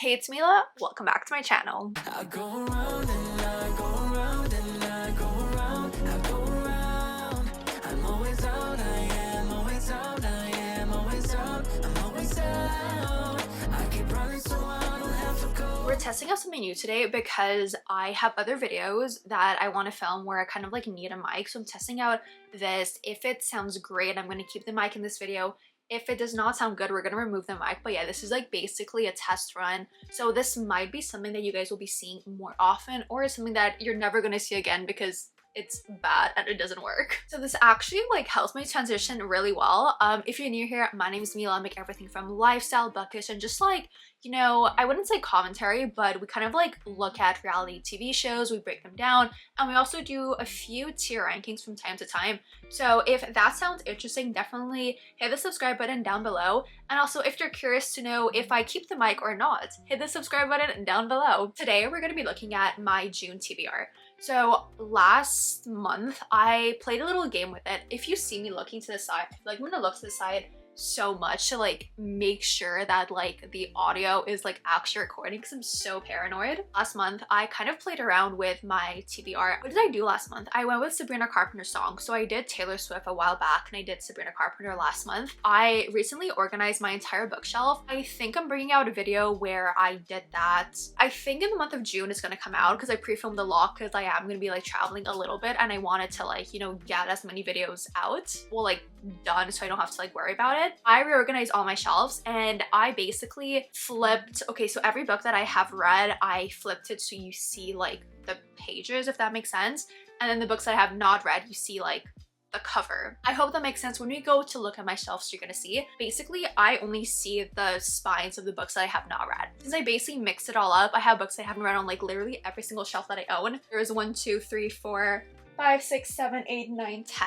Hey, it's Mila. Welcome back to my channel. I go around and I go around and I go around, I go around. I'm always out, I am always out, I am always out, I'm always out. I keep running so I don't have to go. We're testing out something new today because I have other videos that I want to film where I kind of like need a mic. So I'm testing out this. If it sounds great, I'm going to keep the mic in this video. If it does not sound good, we're going to remove the mic. But yeah, this is like basically a test run. So this might be something that you guys will be seeing more often, or something that you're never going to see again because it's bad and it doesn't work. So this actually like helps me transition really well. If you're new here, my name is Mila. I make everything from lifestyle, bookish, and just like, you know, I wouldn't say commentary, but we kind of like look at reality TV shows, we break them down, and we also do a few tier rankings from time to time. So if that sounds interesting, definitely hit the subscribe button down below. And also if you're curious to know if I keep the mic or not, hit the subscribe button down below. Today we're going to be looking at my June TBR. So last month I played a little game with it. If you see me looking to the side, like I'm gonna look to the side so much to like make sure that like the audio is like actually recording because I'm so paranoid. Last month I kind of played around with my TBR. What did I do last month? I went with Sabrina Carpenter's song. So I did Taylor Swift a while back and I did Sabrina Carpenter last month. I recently organized my entire bookshelf. I think I'm bringing out a video where I did that. I think in the month of June it's gonna come out because I pre-filmed a lot because I am gonna be like traveling a little bit and I wanted to like, you know, get as many videos out, well like done, so I don't have to like worry about it. I reorganized all my shelves and I basically flipped, okay, so every book that I have read, I flipped it so you see like the pages, if that makes sense. And then the books that I have not read, you see like the cover. I hope that makes sense. When we go to look at my shelves, you're gonna see, basically I only see the spines of the books that I have not read. Since I basically mixed it all up, I have books I haven't read on like literally every single shelf that I own. There's 1, 2, 3, 4, 5, 6, 7, 8, 9, 10.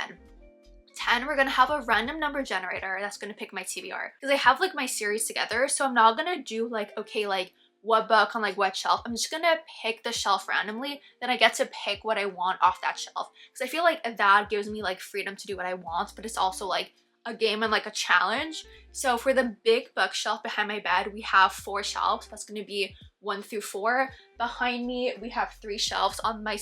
10, we're gonna have a random number generator that's gonna pick my TBR. Because I have like my series together, so I'm not gonna do like, okay, like what book on like what shelf. I'm just gonna pick the shelf randomly, then I get to pick what I want off that shelf. Because I feel like that gives me like freedom to do what I want, but it's also like a game and like a challenge. So for the big bookshelf behind my bed, we have 4 shelves. That's gonna be 1 through 4. Behind me, we have 3 shelves on my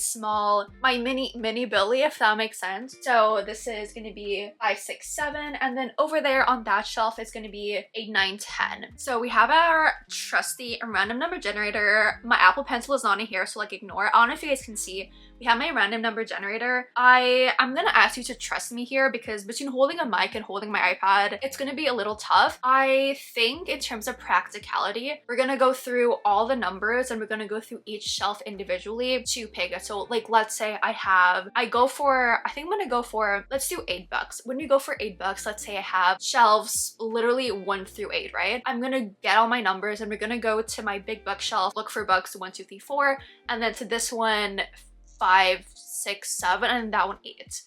mini Billy, if that makes sense. So this is gonna be 5, 6, 7, and then over there on that shelf is gonna be 8, 9, 10. So we have our trusty random number generator. My Apple Pencil is not in here, so like ignore it. I don't know if you guys can see. We have my random number generator. I'm gonna ask you to trust me here because between holding a mic and holding my iPad, it's gonna be a little tough. I think in terms of practicality, we're gonna go through all the numbers and we're gonna go through each shelf individually to pick it. So like let's say I think I'm gonna go for, let's do 8 bucks. When we go for 8 bucks, let's say I have shelves literally 1 through 8, right? I'm gonna get all my numbers and we're gonna go to my big bookshelf, look for books 1, 2, 3, 4, and then to this one 5, 6, 7, and that one 8.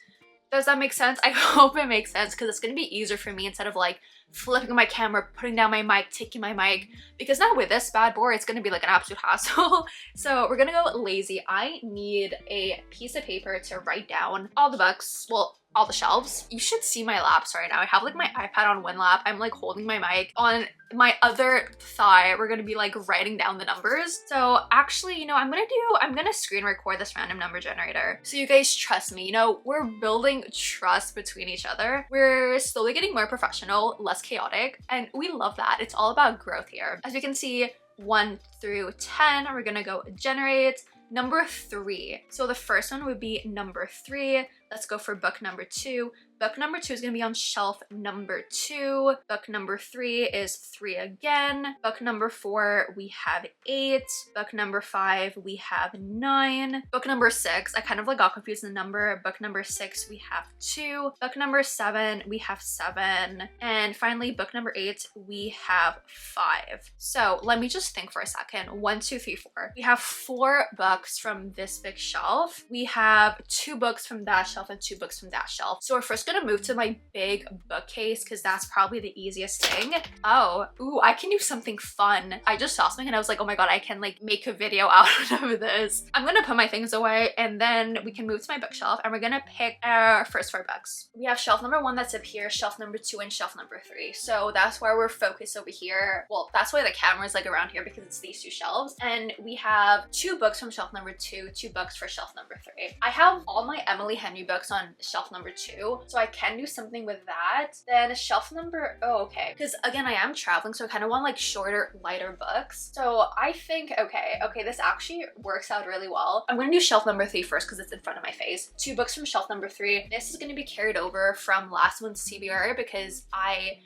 Does that make sense? I hope it makes sense because it's gonna be easier for me instead of like flipping my camera, putting down my mic, taking my mic, because now with this bad boy, it's gonna be like an absolute hassle. So we're gonna go lazy. I need a piece of paper to write down all the books, well, all the shelves. You should see my laps right now. I have like my iPad on one lap. I'm like holding my mic on my other thigh. We're gonna be like writing down the numbers. So actually, you know, I'm gonna screen record this random number generator. So you guys trust me, you know, we're building trust between each other. We're slowly getting more professional, less chaotic, and we love that. It's all about growth here. As you can see, 1 through 10, we're gonna go generate. Number 3. So the first one would be number 3. Let's go for book number 2. Book number 2 is going to be on shelf number 2. Book number 3 is 3 again. Book number 4, we have 8. Book number 5, we have 9. Book number 6, I kind of like got confused in the number. Book number 6, we have 2. Book number 7, we have 7. And finally, book number 8, we have 5. So let me just think for a second. 1, 2, 3, 4. We have 4 books from this big shelf. We have 2 books from that shelf and 2 books from that shelf. So we're first just gonna move to my big bookcase because that's probably the easiest thing. Oh, ooh, I can do something fun. I just saw something and I was like, oh my god, I can like make a video out of this. I'm gonna put my things away and then we can move to my bookshelf and we're gonna pick our first 4 books. We have shelf number 1 that's up here, shelf number 2, and shelf number 3. So that's where we're focused over here. Well, that's why the camera's like around here because it's these 2 shelves. And we have 2 books from shelf number 2, 2 books for shelf number 3. I have all my Emily Henry books on shelf number 2, so I can do something with that. Then shelf number, oh, okay. Because again, I am traveling, so I kind of want like shorter, lighter books. So I think, okay, this actually works out really well. I'm gonna do shelf number 3 first because it's in front of my face. 2 books from shelf number 3. This is gonna be carried over from last month's TBR because I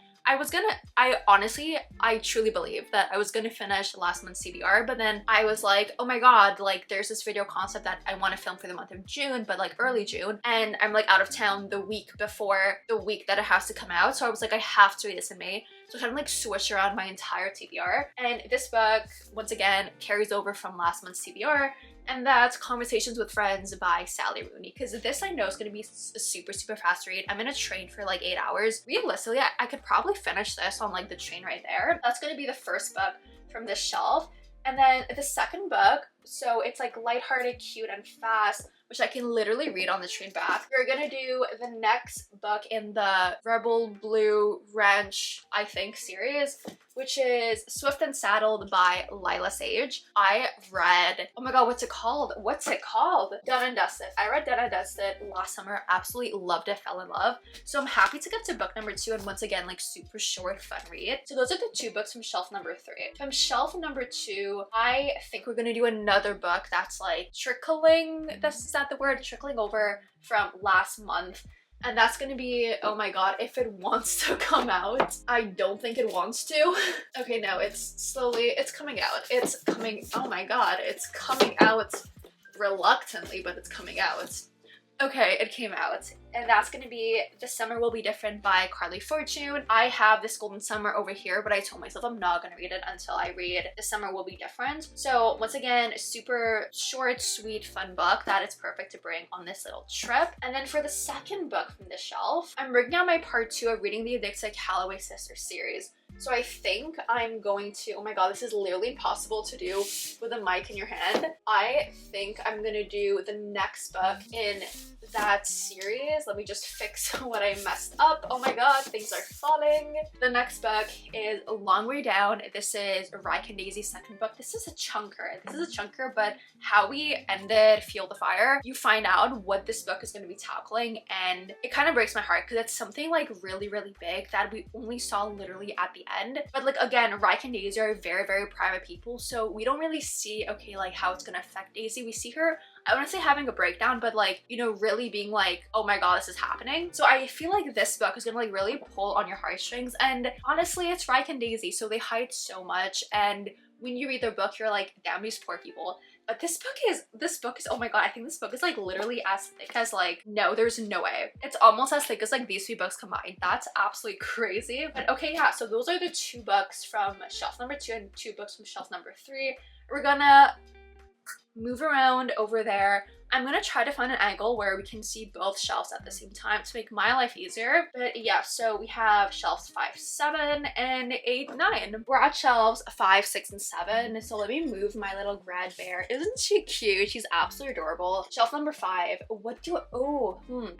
truly believe that I was gonna finish last month's CBR, but then I was like, oh my god, like there's this video concept that I want to film for the month of June, but like early June, and I'm like out of town the week before the week that it has to come out, so I was like, I have to read this in May. So I kind of like switch around my entire TBR. And this book, once again, carries over from last month's TBR, and that's Conversations with Friends by Sally Rooney. Because this I know is going to be a super, super fast read. I'm in a train for like 8 hours. Realistically, I could probably finish this on like the train right there. That's going to be the first book from this shelf. And then the second book, so it's like lighthearted, cute, and fast, which I can literally read on the train back. We're gonna do the next book in the Rebel Blue Ranch, I think, series, which is Swift and Saddled by Lila Sage. I read, oh my god, what's it called? Done and Dusted. I read Done and Dusted last summer, absolutely loved it, fell in love. So I'm happy to get to book number 2, and once again, like super short, fun read. So those are the 2 books from shelf number 3. From shelf number 2, I think we're gonna do another book that's like trickling, is that the word? Trickling over from last month. And that's gonna be, oh my god, if it wants to come out. I don't think it wants to. Okay, no, it's coming out. It's coming, oh my god, it's coming out reluctantly, but it's coming out. Okay, it came out. And that's gonna be The Summer Will Be Different by Carly Fortune. I have this Golden Summer over here, but I told myself I'm not gonna read it until I read The Summer Will Be Different. So once again, super short, sweet, fun book that is perfect to bring on this little trip. And then for the second book from the shelf, I'm bringing out my part 2 of reading the Adixia Calloway Sisters series. So I think I'm going to, oh my god, this is literally impossible to do with a mic in your hand. I think I'm gonna do the next book in that series. Let me just fix what I messed up. Oh my god, things are falling. The next book is A Long Way Down. This is Ryke and Daisy's second book. This is a chunker, but how we ended Feel the Fire, you find out what this book is going to be tackling, and it kind of breaks my heart because it's something like really, really big that we only saw literally at the end. But like again, Ryke and Daisy are very, very private people, so we don't really see, okay, like how it's going to affect Daisy. We see her, I wouldn't say having a breakdown, but like, you know, really being like, oh my god, this is happening. So I feel like this book is gonna like really pull on your heartstrings, and honestly, it's Ryke and Daisy, so they hide so much, and when you read their book, you're like, damn, these poor people. But this book is, oh my god, I think this book is like literally as thick as like, no, there's no way. It's almost as thick as like these 3 books combined. That's absolutely crazy. But okay, yeah, so those are the 2 books from shelf number 2 and 2 books from shelf number 3. We're gonna move around over there. I'm gonna try to find an angle where we can see both shelves at the same time to make my life easier. But yeah, so we have shelves 5, 7, and 8, 9. We're at shelves 5, 6, and 7. So let me move my little grad bear. Isn't she cute? She's absolutely adorable. Shelf number 5. What do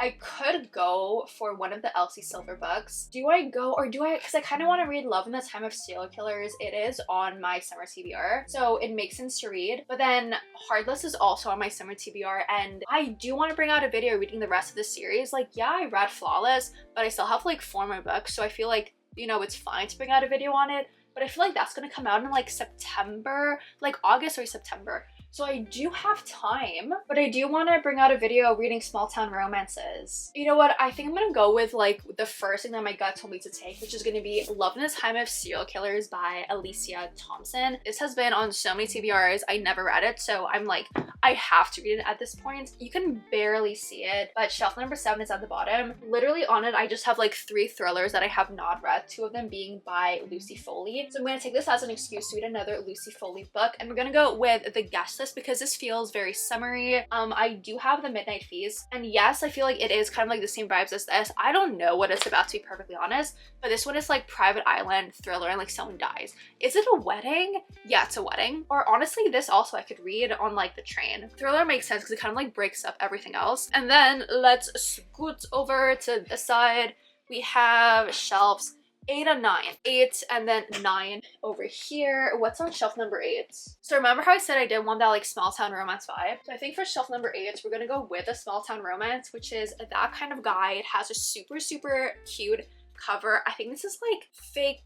I could go for one of the Elsie Silver books. Do I go or do I? Because I kind of want to read Love in the Time of Serial Killers. It is on my summer TBR, so it makes sense to read. But then Heartless is also on my summer TBR. And I do want to bring out a video reading the rest of the series. Like, yeah, I read Flawless, but I still have like 4 more books, so I feel like, you know, it's fine to bring out a video on it, but I feel like that's gonna come out in like September, like August or September. So I do have time, but I do want to bring out a video reading small town romances. You know what? I think I'm gonna go with like the first thing that my gut told me to take, which is gonna be Love in the Time of Serial Killers by Alicia Thompson. This has been on so many TBRs. I never read it, so I'm like, I have to read it at this point. You can barely see it, but shelf number 7 is at the bottom. Literally on it, I just have like 3 thrillers that I have not read, 2 of them being by Lucy Foley. So I'm gonna take this as an excuse to read another Lucy Foley book, and we're gonna go with The Guest list because this feels very summery. I do have the Midnight Feast, and yes, I feel like it is kind of like the same vibes as this. I don't know what it's about, to be perfectly honest, but this one is like private island thriller and like someone dies. Is it a wedding? Yeah, it's a wedding. Or honestly, this also I could read on like the train. Thriller makes sense because it kind of like breaks up everything else. And then let's scoot over to the side. We have shelves 8 and 9. 8 and then 9 over here. What's on shelf number 8? So remember how I said I did want that like small town romance vibe? So I think for shelf number 8, we're gonna go with a small town romance, which is that kind of guy. It has a super cute cover. I think this is like fake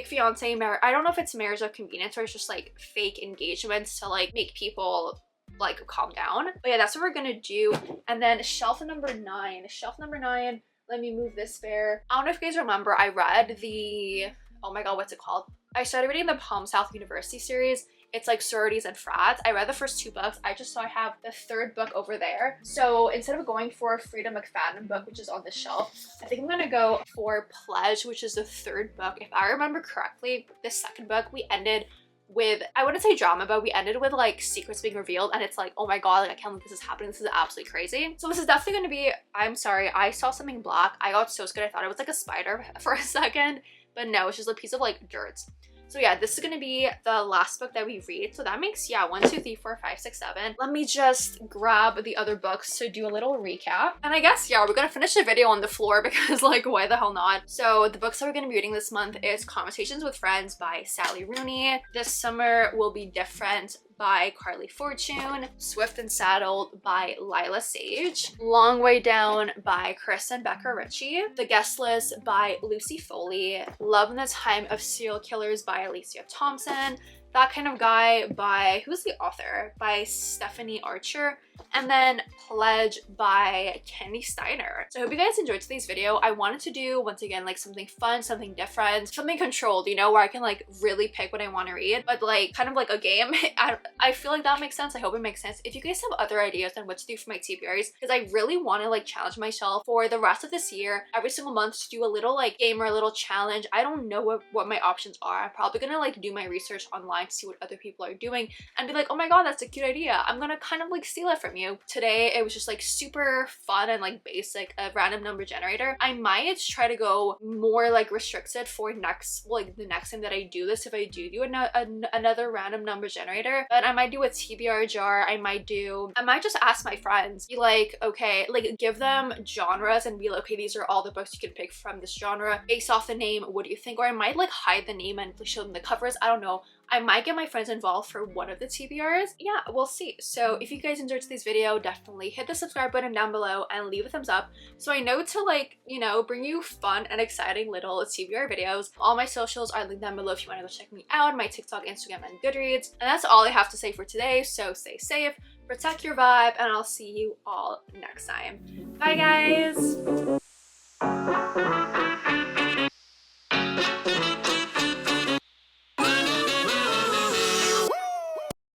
fiance marriage. I don't know if it's marriage of convenience or it's just like fake engagements to like make people like calm down. But yeah, that's what we're gonna do. And then shelf number 9. Let me move this fair. I don't know if you guys remember, I read the, oh my god, what's it called? I started reading the Palm South University series. It's like sororities and frats. I read the first 2 books. I just saw I have the 3rd book over there. So instead of going for Frida McFadden book, which is on the shelf, I think I'm gonna go for Pledge, which is the 3rd book. If I remember correctly, the 2nd book we ended with, I wouldn't say drama, but we ended with like secrets being revealed, and it's like, oh my god, like I can't believe this is happening. This is absolutely crazy. So this is definitely gonna be, I'm sorry, I saw something black. I got so scared. I thought it was like a spider for a second, but no, it's just a piece of like dirt. So yeah, this is gonna be the last book that we read. So that makes, yeah, 1, 2, 3, 4, 5, 6, 7. Let me just grab the other books to do a little recap. And I guess, yeah, we're gonna finish the video on the floor because like, why the hell not? So the books that we're gonna be reading this month is Conversations with Friends by Sally Rooney. This Summer Will Be Different by Carly Fortune, Swift and Saddled by Lila Sage, Long Way Down by Kristen Becker Ritchie, The Guest List by Lucy Foley, Love in the Time of Serial Killers by Alicia Thompson, That Kind of Guy by, who's the author? By Stephanie Archer, and then Pledge by Candy Steiner. So I hope you guys enjoyed today's video. I wanted to do, once again, like something fun, something different, something controlled, you know, where I can like really pick what I want to read, but like kind of like a game. I feel like that makes sense. I hope it makes sense. If you guys have other ideas on what to do for my TBRs, because I really want to like challenge myself for the rest of this year, every single month, to do a little like game or a little challenge. I don't know what my options are. I'm probably gonna like do my research online to see what other people are doing and be like, oh my god, that's a cute idea. I'm gonna kind of like steal it from you. Today it was just like super fun and like basic, a random number generator. I might try to go more like restricted for next, like the next time that I do this, if I do another random number generator. But I might do a TBR jar. I might just ask my friends, be like, okay, like give them genres and be like, okay, these are all the books you can pick from this genre based off the name. What do you think? Or I might like hide the name and show them the covers. I don't know. I might get my friends involved for one of the TBRs. Yeah, we'll see. So if you guys enjoyed today's video, definitely hit the subscribe button down below and leave a thumbs up so I know to like, you know, bring you fun and exciting little TBR videos. All my socials are linked down below if you want to go check me out, my TikTok, Instagram, and Goodreads. And that's all I have to say for today. So stay safe, protect your vibe, and I'll see you all next time. Bye guys!